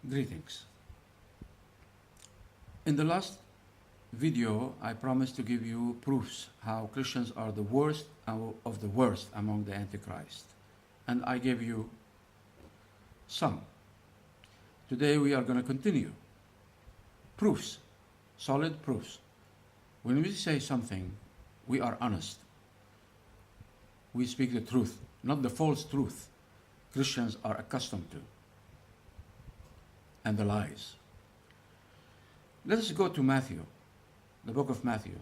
Greetings. In the last video, I promised to give you proofs how Christians are the worst of the worst among the Antichrist. And I gave you some. Today we are going to continue. Proofs, solid proofs. When we say something, we are honest. We speak the truth, not the false truth Christians are accustomed to, and the lies. Let us go to Matthew, the book of Matthew.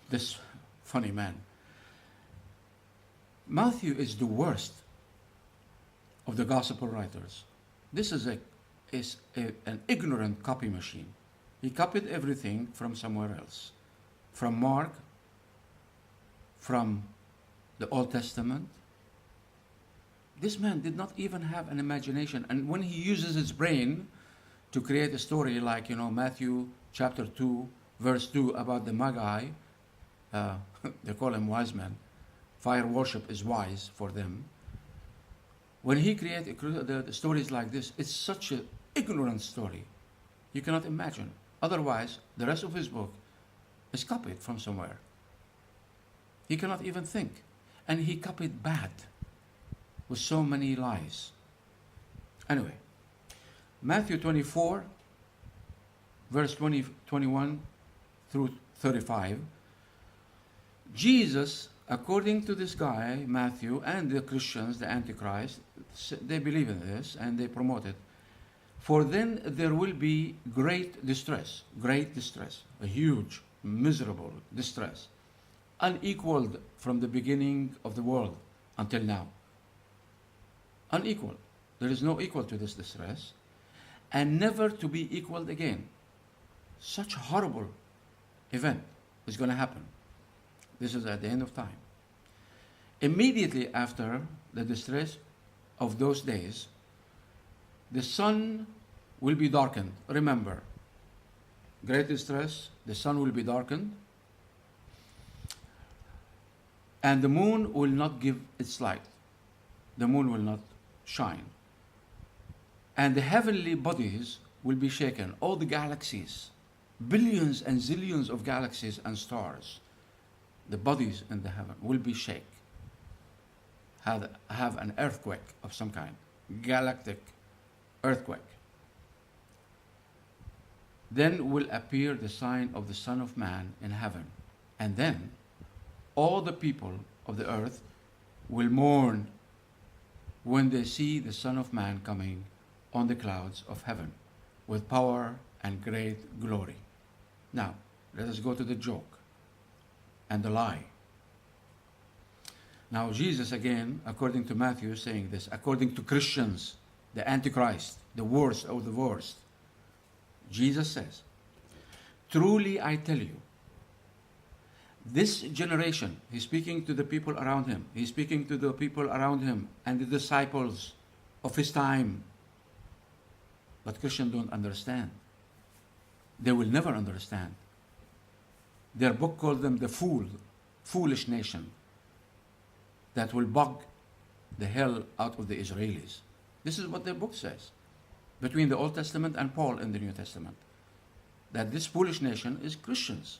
This funny man. Matthew is the worst of the gospel writers. This is an ignorant copy machine. He copied everything from somewhere else. From Mark, from the Old Testament. This man did not even have an imagination. And when he uses his brain to create a story like, Matthew chapter 2, verse 2 about the Magi, they call him wise men. Fire worship is wise for them. When he created the stories like this, it's such an ignorant story. You cannot imagine. Otherwise, the rest of his book is copied from somewhere. He cannot even think. And he copied bad with so many lies. Anyway, Matthew 24, verse 21 through 35, Jesus, according to this guy, Matthew, and the Christians, the Antichrist, they believe in this and they promote it. For then there will be great distress, a huge, miserable distress, unequaled from the beginning of the world until now. Unequaled. There is no equal to this distress, and never to be equaled again. Such a horrible event is going to happen. This is at the end of time. Immediately after the distress of those days, the sun will be darkened. Remember, great distress, the sun will be darkened, and the moon will not give its light. The moon will not shine. And the heavenly bodies will be shaken. All the galaxies, billions and zillions of galaxies and stars, the bodies in the heaven will be shaken. Have an earthquake of some kind, galactic earthquake. Then will appear the sign of the Son of Man in heaven. And then all the people of the earth will mourn when they see the Son of Man coming on the clouds of heaven with power and great glory. Now, let us go to the joke and the lie. Now, Jesus again, according to Matthew, is saying this, according to Christians, the Antichrist, the worst of the worst. Jesus says, truly I tell you, this generation, he's speaking to the people around him, he's speaking to the people around him and the disciples of his time. But Christians don't understand. They will never understand. Their book called them the foolish nation that will bug the hell out of the Israelis. This is what their book says, between the Old Testament and Paul in the New Testament, that this foolish nation is Christians.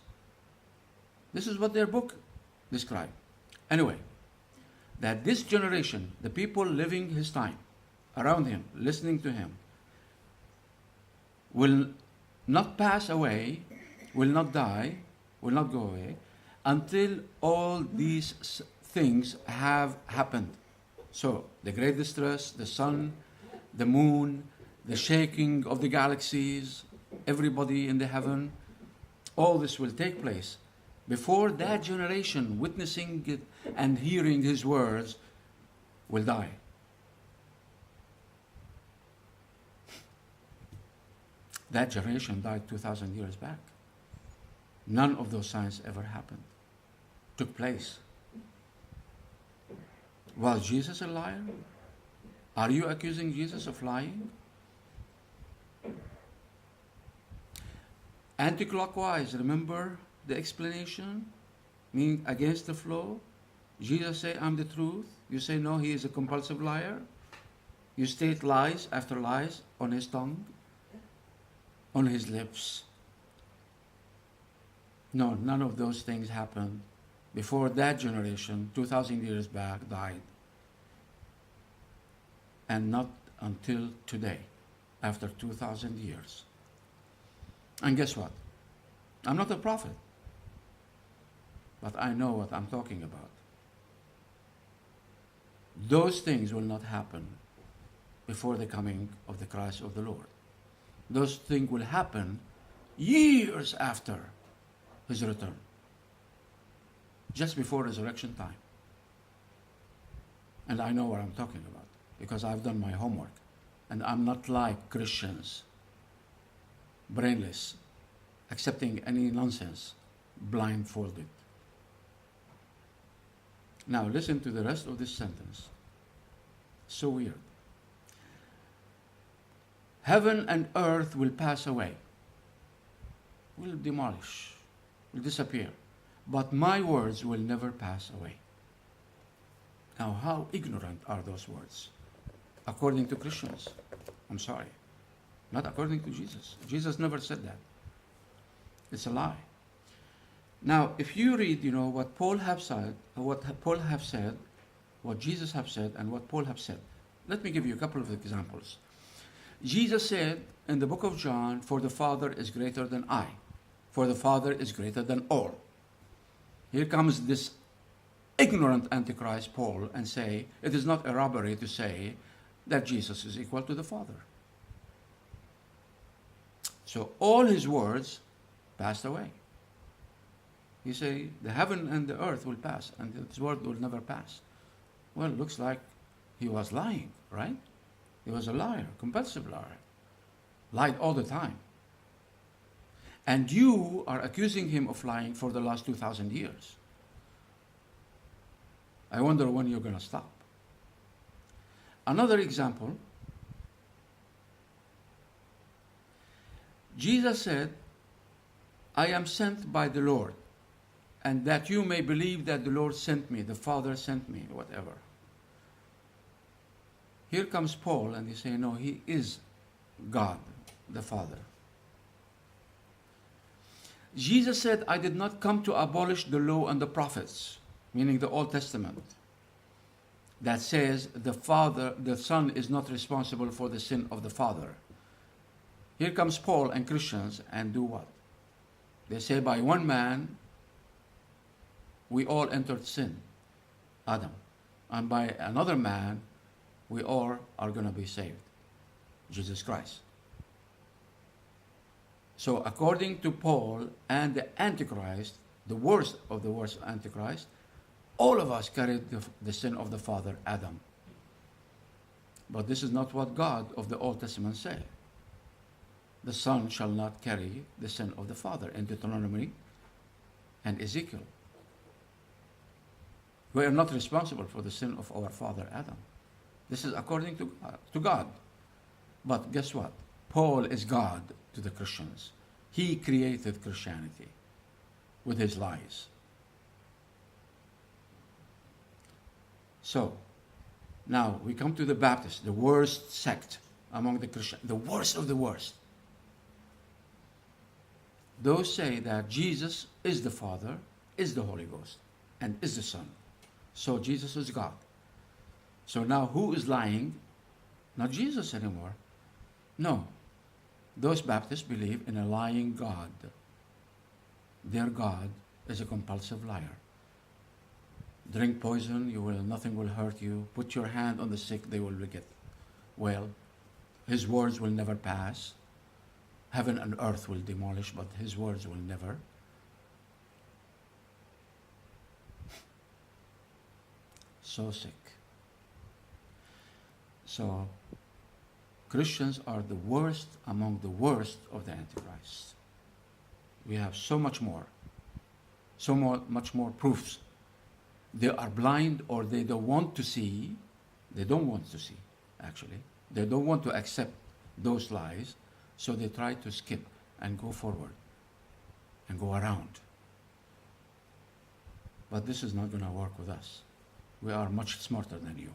This is what their book describes. Anyway, that this generation, the people living his time, around him, listening to him, will not pass away, will not die, will not go away, until all these things have happened. So, the great distress, the sun, the moon, the shaking of the galaxies, everybody in the heaven, all this will take place before that generation witnessing it and hearing his words will die. That generation died 2,000 years back. None of those signs ever happened, took place. Was Jesus a liar? Are you accusing Jesus of lying? Anti-clockwise, remember the explanation? Meaning against the flow. Jesus say, I'm the truth. You say, no, he is a compulsive liar. You state lies after lies on his tongue. on his lips. No, none of those things happened before that generation, 2,000 years back, died. And not until today, after 2,000 years. And guess what? I'm not a prophet, but I know what I'm talking about. Those things will not happen before the coming of the Christ of the Lord. Those things will happen years after his return, just before resurrection time. And I know what I'm talking about because I've done my homework. And I'm not like Christians, brainless, accepting any nonsense, blindfolded. Now listen to the rest of this sentence. So weird. Heaven and earth will pass away, will demolish, will disappear, but my words will never pass away. Now, how ignorant are those words? According to Christians. I'm sorry. Not according to Jesus. Jesus never said that. It's a lie. Now, if you read, what Paul have said, what Jesus have said, and what Paul have said, let me give you a couple of examples. Jesus said in the book of John, "For the Father is greater than I. For the Father is greater than all." Here comes this ignorant Antichrist, Paul, and say, it is not a robbery to say that Jesus is equal to the Father. So all his words passed away. He say, the heaven and the earth will pass, and his word will never pass. Well, it looks like he was lying, right? He was a liar, compulsive liar. Lied all the time. And you are accusing him of lying for the last 2,000 years. I wonder when you're going to stop. Another example, Jesus said, "I am sent by the Lord, and that you may believe that the Lord sent me, the Father sent me," whatever. Here comes Paul, and he say, no, he is God, the Father. Jesus said, "I did not come to abolish the law and the prophets," meaning the Old Testament, that says the Son is not responsible for the sin of the Father. Here comes Paul and Christians and do what? They say, by one man, we all entered sin, Adam. And by another man, we all are going to be saved, Jesus Christ. So according to Paul and the Antichrist, the worst of the worst Antichrist, all of us carried the sin of the father, Adam. But this is not what God of the Old Testament said. The Son shall not carry the sin of the father in Deuteronomy and Ezekiel. We are not responsible for the sin of our father, Adam. This is according to God. But guess what? Paul is God to the Christians. He created Christianity with his lies. So, now we come to the Baptists, the worst sect among the Christians, the worst of the worst. Those say that Jesus is the Father, is the Holy Ghost, and is the Son. So Jesus is God. So now who is lying? Not Jesus anymore. No. Those Baptists believe in a lying God. Their God is a compulsive liar. Drink poison, nothing will hurt you. Put your hand on the sick, they will get well. His words will never pass. Heaven and earth will demolish, but his words will never. So sick. So, Christians are the worst among the worst of the Antichrist. We have so much more proofs. They are blind, or they don't want to see. They don't want to see, actually. They don't want to accept those lies, so they try to skip and go forward and go around. But this is not going to work with us. We are much smarter than you.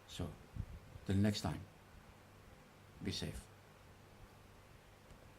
So, till next time, be safe.